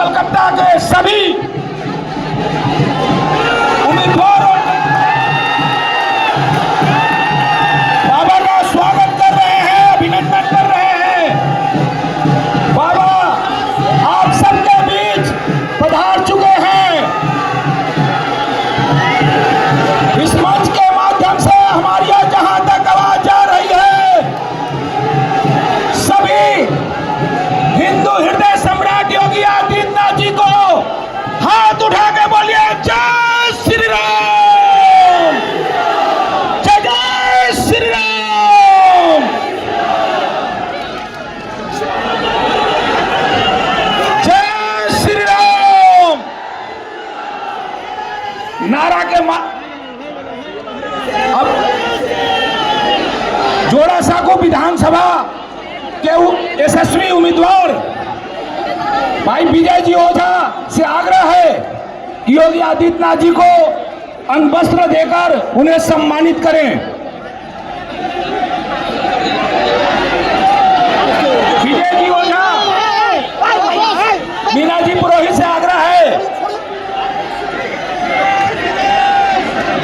कलकत्ता के सभी उम्मीदवारों बाबा का स्वागत कर रहे हैं, अभिनंदन कर रहे हैं। बाबा आप सबके बीच पधार चुके हैं। इस मंच के माध्यम से हमारी जहां तक आवाज जा रही है, सभी हिंदू हृदय सम्राट योगी आदित्यनाथ जी को हाथ उठा के बोलिए जय श्री राम, जय जय श्री राम, जय श्री राम। नारा के अब जोड़ासांको विधानसभा के यशस्वी उम्मीदवार भाई विजय जी ओझा से आग्रह है कि योगी आदित्यनाथ जी को अंगवस्त्र देकर उन्हें सम्मानित करें। विजय जी ओझा, मीना जी पुरोहित से आग्रह है।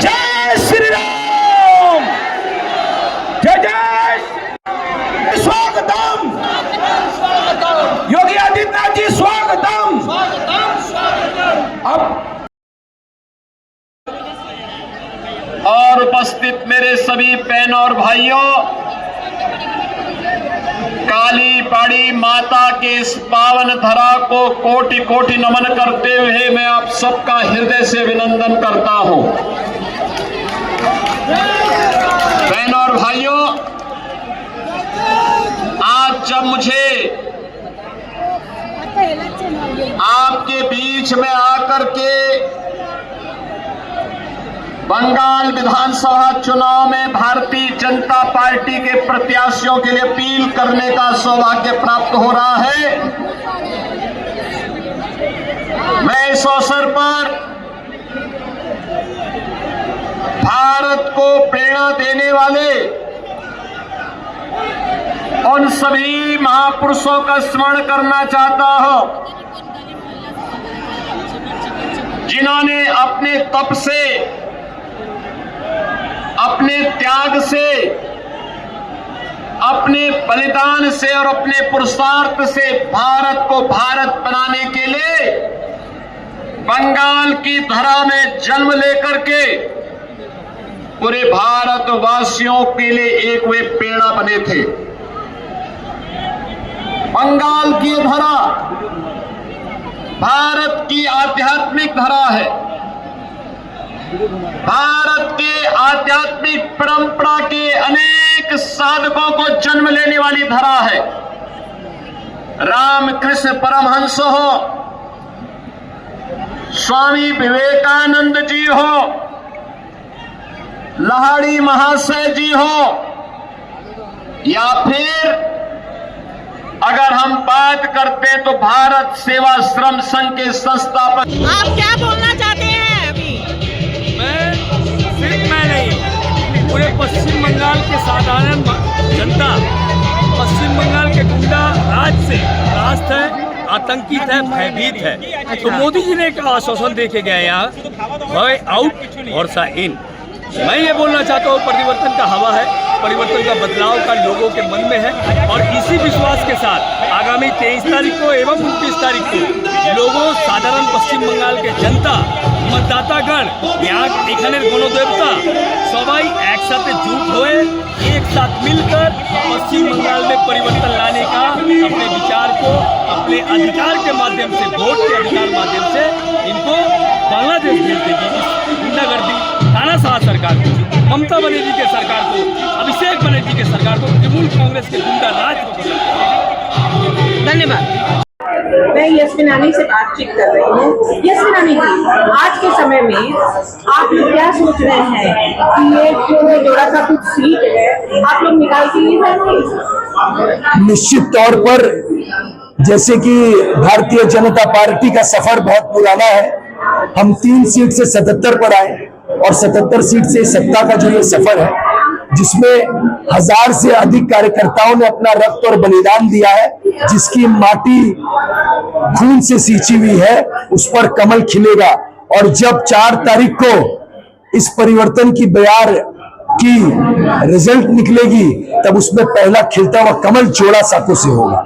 जय श्री राम, जय जय, स्वागतम योगी आदित्यनाथ जी, स्वागतम। अब और उपस्थित मेरे सभी बहनों और भाइयों, काली पाड़ी माता के इस पावन धरा को कोटि कोटि नमन करते हुए मैं आप सबका हृदय से अभिनंदन करता हूं। बहनों और भाइयों, आज जब मुझे आपके बीच में आकर के बंगाल विधानसभा चुनाव में भारतीय जनता पार्टी के प्रत्याशियों के लिए अपील करने का सौभाग्य प्राप्त हो रहा है, मैं इस अवसर पर भारत को प्रेरणा देने वाले उन सभी महापुरुषों का स्मरण करना चाहता हूं जिन्होंने अपने तप से, अपने त्याग से, अपने बलिदान से और अपने पुरुषार्थ से भारत को भारत बनाने के लिए बंगाल की धरा में जन्म लेकर के पूरे भारतवासियों के लिए एक वे प्रेरणा बने थे। बंगाल की धरा भारत की आध्यात्मिक धरा है, भारत के आध्यात्मिक परंपरा के अनेक साधकों को जन्म लेने वाली धरा है। रामकृष्ण परमहंस हो, स्वामी विवेकानंद जी हो, लाहिड़ी महाशय जी हो, या फिर अगर हम बात करते तो भारत सेवा श्रम संघ के संस्थापक। आप क्या बोलना चाहते हैं अभी? सिर्फ मैं नहीं, पूरे पश्चिम बंगाल के साधारण जनता पश्चिम बंगाल के गुंडा राज से त्रास्त है, आतंकित है, भयभीत है। तो मोदी जी ने एक आश्वासन दे के गए यहाँ, भय आउट वर्षा इन। मैं ये बोलना चाहता हूँ परिवर्तन का हवा है, परिवर्तन का बदलाव का लोगों के मन में है, और इसी विश्वास के साथ आगामी 23 तारीख को एवं 29 तारीख को लोगों, साधारण पश्चिम बंगाल के जनता, मतदातागण, यहाँ एखाने गणदेवता सबाई एक साथ जुट हुए, एक साथ मिलकर पश्चिम बंगाल में परिवर्तन लाने का अपने विचार को, अपने अधिकार के माध्यम से, वोट के अधिकार माध्यम से इनको बांग्लादेश भेज देगी। गुंडागर्दी, तानाशाह सरकार को, ममता बनर्जी के सरकार को, अभिषेक बनर्जी के सरकार को, तृणमूल कांग्रेस के गुंडा राज को। धन्यवाद। मैं यशविनानी से बातचीत कर रही हूँ। यशविनानी जी, आज के समय में आप लोग क्या सोच रहे हैं कि ये जो जोड़ासांको सीट है आप लोग निकाल के लिए जाएंगे? निश्चित तौर पर, जैसे कि भारतीय जनता पार्टी का सफर बहुत पुराना है, हम 3 सीट से 77 पर आए और 77 सीट से सत्ता का जो ये सफर है जिसमें 1000 से अधिक कार्यकर्ताओं ने अपना रक्त और बलिदान दिया है, जिसकी माटी खून से सींची हुई है, उस पर कमल खिलेगा। और जब 4 तारीख को इस परिवर्तन की बयार की रिजल्ट निकलेगी, तब उसमें पहला खिलता हुआ कमल जोड़ा साकों से होगा।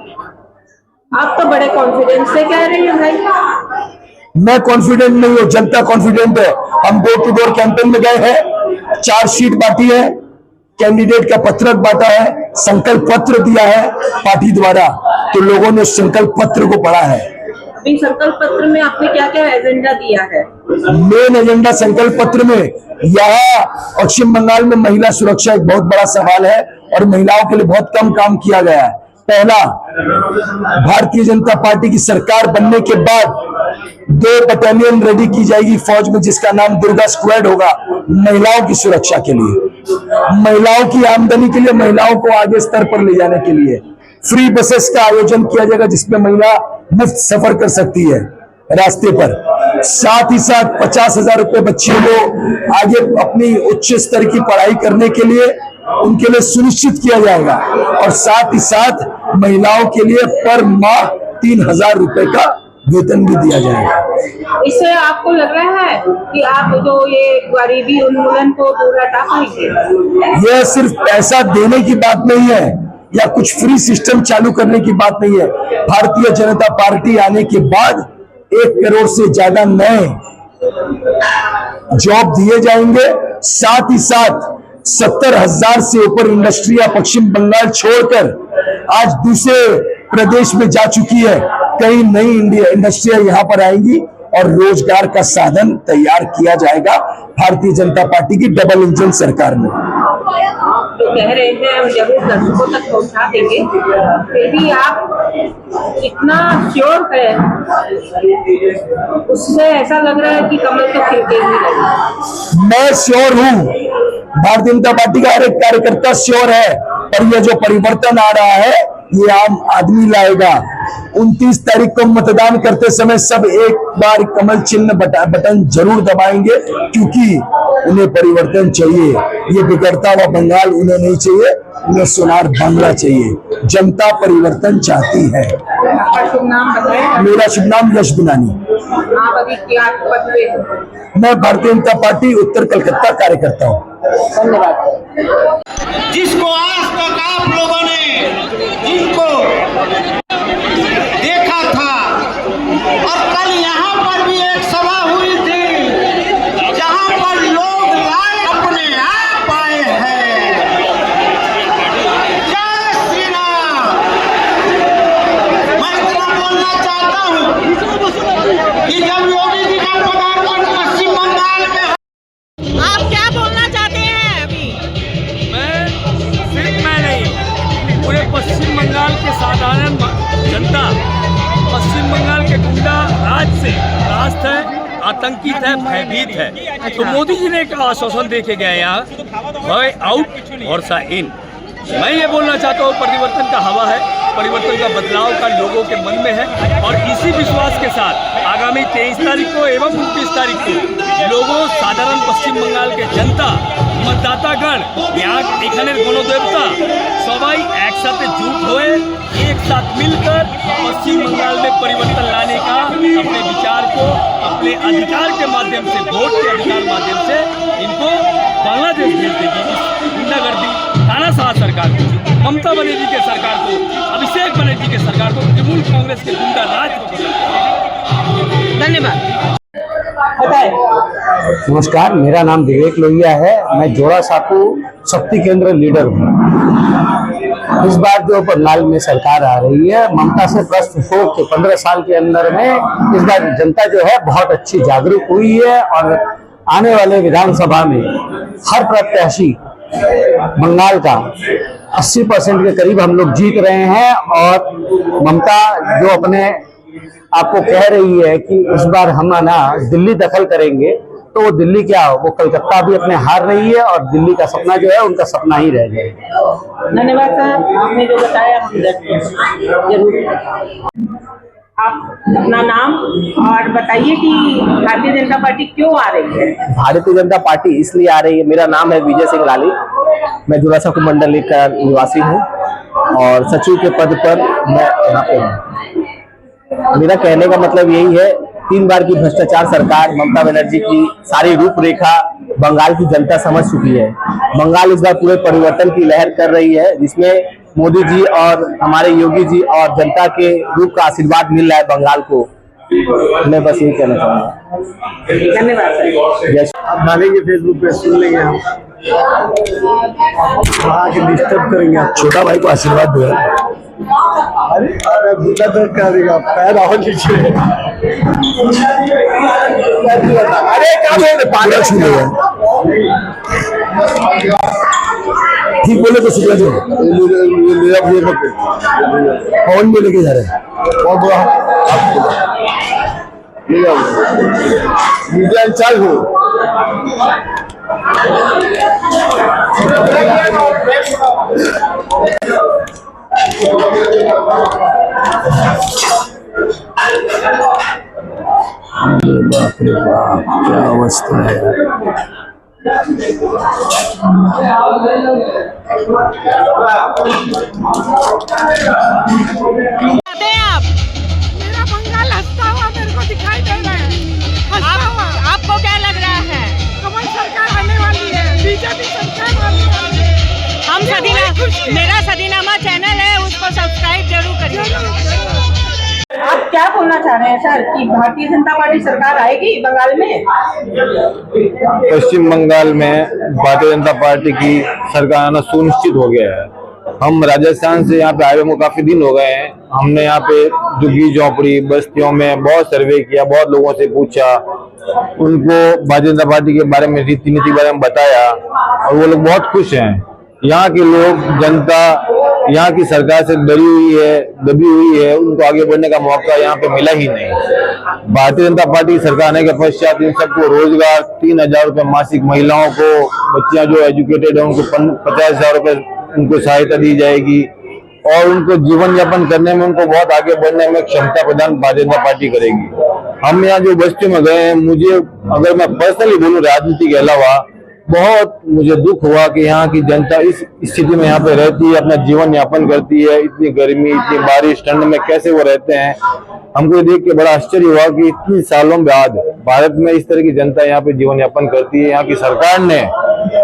आप तो बड़े कॉन्फिडेंस से कह रहे हैं भाई। मैं कॉन्फिडेंट नहीं हूं, जनता कॉन्फिडेंट है। हम डोर टू डोर कैंपेन में गए हैं, 4 शीट बांटी है, कैंडिडेट का पत्रक बांटा है, संकल्प पत्र दिया है पार्टी द्वारा, तो लोगों ने संकल्प पत्र को पढ़ा है। अभी संकल्प पत्र में आपने क्या क्या एजेंडा दिया है? मेन एजेंडा संकल्प पत्र में यहाँ पश्चिम बंगाल में महिला सुरक्षा एक बहुत बड़ा सवाल है और महिलाओं के लिए बहुत कम काम किया गया है। पहला, भारतीय जनता पार्टी की सरकार बनने के बाद 2 बटालियन रेडी की जाएगी फौज में, जिसका नाम दुर्गा स्क्वाड होगा, महिलाओं की सुरक्षा के लिए, महिलाओं की आमदनी के लिए, महिलाओं को आगे स्तर पर ले जाने के लिए। फ्री बसेस का आयोजन किया जाएगा जिसमें महिला मुफ्त सफर कर सकती है रास्ते पर। साथ ही साथ 50,000 रुपए बच्चियों को आगे अपनी उच्च स्तर की पढ़ाई करने के लिए उनके लिए सुनिश्चित किया जाएगा। और साथ ही साथ महिलाओं के लिए पर माह 3,000 रुपए का वेतन भी दिया जाएगा। इससे आपको लग रहा है कि आप जो ये गरीबी उन्मूलन को दूर हटा पाएंगे? यह सिर्फ पैसा देने की बात नहीं है या कुछ फ्री सिस्टम चालू करने की बात नहीं है। भारतीय जनता पार्टी आने के बाद 1 करोड़ से ज्यादा नए जॉब दिए जाएंगे। साथ ही साथ 70,000 से ऊपर इंडस्ट्रियां पश्चिम बंगाल छोड़कर आज दूसरे प्रदेश में जा चुकी है। कई नई इंडस्ट्रियां यहां पर आएंगी और रोजगार का साधन तैयार किया जाएगा भारतीय जनता पार्टी की डबल इंजन सरकार में। तो कह रहे हैं हम जरूर दर्शकों तक पहुंचा देंगे, फिर भी आप इतना श्योर है, उससे ऐसा लग रहा है कि कमल तो खिलते ही रहेगा। मैं श्योर हूं, भारतीय जनता पार्टी का हर एक कार्यकर्ता श्योर है, पर यह जो परिवर्तन आ रहा है ये आम आदमी लाएगा। 29 तारीख को मतदान करते समय सब एक बार कमल चिन्ह बटन जरूर दबाएंगे, क्योंकि उन्हें परिवर्तन चाहिए। ये बिगड़ता हुआ बंगाल उन्हें नहीं चाहिए, उन्हें सुनार बांग्ला चाहिए। जनता परिवर्तन चाहती है। आपका शुभ नाम बताएं। मेरा शुभ नाम यश बिनानी। आप अभी क्या पद पे हैं? मैं भारतीय जनता पार्टी उत्तर कलकत्ता कार्यकर्ता हूँ। धन्यवाद। जिसको आज तक आप लोगों ने जिनको देखा था, और कल यहाँ पर भी एक सभा हुई थी जहाँ पर लोग लाए अपने आप आए हैं। जय श्री राम। मैं इतना बोलना चाहता हूँ कि जब योगी जी का पदार्पण पश्चिम बंगाल में, आप क्या बोलना चाहते हैं अभी? मैं नहीं, पूरे पश्चिम बंगाल के साधारण जनता, पश्चिम बंगाल के गुंडा राज से त्रास्त है, आतंकित है, भयभीत है। तो मोदी जी ने एक आश्वासन दे के गए यहाँ, भय आउट वर्षा इन। मैं ये बोलना चाहता हूँ, परिवर्तन का हवा है, परिवर्तन का बदलाव का लोगों के मन में है, और इसी विश्वास के साथ आगामी 23 तारीख को एवं 29 तारीख को लोगों, साधारण पश्चिम बंगाल के जनता, मतदातागण, यहाँ एखाने गणदेवता सबाई एक साथ जुट हुए, एक साथ मिलकर पश्चिम बंगाल में परिवर्तन लाने का अपने विचार को, अपने अधिकार के माध्यम से, वोट के अधिकार माध्यम से इनको बांग्लादेश भेज देगी। गुंडागर्दी, तानाशाह सरकार को, ममता बनर्जी के सरकार को, अभिषेक बनर्जी के सरकार को, तृणमूल कांग्रेस के गुंडा राज को। धन्यवाद। बताएं। नमस्कार, मेरा नाम विवेक लोहिया है। मैं जोड़ा साकू शक्ति केंद्र लीडर हूँ। इस बार जो बंगाल में सरकार आ रही है, ममता से प्रश्न हो के 15 साल के अंदर में इस बार जनता जो है बहुत अच्छी जागरूक हुई है, और आने वाले विधानसभा में हर प्रत्याशी बंगाल का 80% के करीब हम लोग जीत रहे हैं। और ममता जो अपने आपको कह रही है कि इस बार हम ना दिल्ली दखल करेंगे, तो वो दिल्ली क्या, वो कलकत्ता भी अपने हार रही है, और दिल्ली का सपना जो है उनका सपना ही रह जाएगा। धन्यवाद साहब, आपने जो बताया हम जरूर। आप अपना नाम और बताइए कि भारतीय जनता पार्टी क्यों आ रही है? भारतीय जनता पार्टी इसलिए आ रही है, मेरा नाम है विजय सिंह लाली, मैं जोड़ासांकू मंडल एक का निवासी हूँ और सचिव के पद पर मैं यहाँ पे हूँ। मेरा कहने का मतलब यही है, 3 बार की भ्रष्टाचार सरकार ममता बनर्जी की सारी रूपरेखा बंगाल की जनता समझ चुकी है। बंगाल इस बार पूरे परिवर्तन की लहर कर रही है, जिसमें मोदी जी और हमारे योगी जी और जनता के रूप का आशीर्वाद मिल रहा है बंगाल को। मैं बस यही कहना चाहूँगा। धन्यवाद सर। आप डालेंगे फेसबुक पे, सुन लेंगे हम, आके डिस्टर्ब करेंगे आप। छोटा भाई को आशीर्वाद दो यार। अरे बुला दर्द कर देगा, पैर और नीचे। अरे क्या बोल रहे, पूरा छू लेगा। ठीक बोले तो शुक्ला जी पवन भी लेके जा रहे हैं। बहुत बुरा मुझे इंचार्ज हो। बाप रे बाप, क्या अवस्था है यार। चाहते हैं आप? मेरा बंगाल हंसता हुआ मेरे को दिखाई दे रहा है। आपको क्या लग रहा है? कमल सरकार आने वाली है, बीजेपी सरकार आने वाली है। मेरा सदीनामा चैनल है, उसको सब्सक्राइब जरूर करिएगा। आप क्या बोलना चाह रहे हैं सर कि भारतीय जनता पार्टी सरकार आएगी बंगाल में? पश्चिम बंगाल में भारतीय जनता पार्टी की सरकार आना सुनिश्चित हो गया है। हम राजस्थान से यहाँ पे आए हुए काफी दिन हो गए हैं। हमने यहाँ पे झुग्गी झोपड़ी बस्तियों में बहुत सर्वे किया, बहुत लोगों से पूछा, उनको भारतीय जनता पार्टी के बारे में, रीति नीति के बारे में बताया और वो लोग बहुत खुश हैं। यहाँ के लोग, जनता यहाँ की सरकार से डरी हुई है, दबी हुई है, उनको आगे बढ़ने का मौका यहाँ पे मिला ही नहीं। भारतीय जनता पार्टी की सरकार आने के पश्चात इन सबको रोजगार, 3,000 रुपए मासिक, महिलाओं को, बच्चियां जो एजुकेटेड है उनको 50,000 रुपए उनको सहायता दी जाएगी और उनको जीवन यापन करने में, उनको बहुत आगे बढ़ने में क्षमता प्रदान भारतीय जनता पार्टी करेगी। हम यहाँ जो बस्तियों में गए हैं, मुझे अगर मैं पर्सनली बोलूँ राजनीति के अलावा, बहुत मुझे दुख हुआ कि यहाँ की जनता इस स्थिति में यहाँ पे रहती है, अपना जीवन यापन करती है। इतनी गर्मी, इतनी बारिश, ठंड में कैसे वो रहते हैं। हमको देख के बड़ा आश्चर्य हुआ कि इतने सालों बाद भारत में इस तरह की जनता यहाँ पे जीवन यापन करती है। यहाँ की सरकार ने,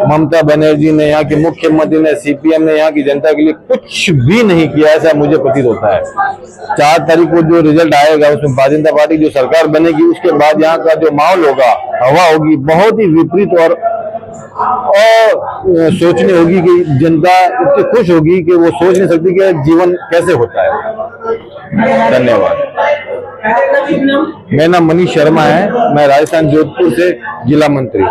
ममता बनर्जी ने, यहाँ के मुख्यमंत्री ने, सीपीएम ने यहाँ की जनता के लिए कुछ भी नहीं किया, ऐसा मुझे प्रतीत होता है। 4 तारीख को जो रिजल्ट आएगा उसमें भारतीय जनता पार्टी जो सरकार बनेगी, उसके बाद यहाँ का जो माहौल होगा, हवा होगी, बहुत ही विपरीत और सोचनी होगी कि जनता इतनी खुश होगी कि वो सोच नहीं सकती कि जीवन कैसे होता है। धन्यवाद। मेरा नाम मनीष शर्मा है, मैं राजस्थान जोधपुर से जिला मंत्री।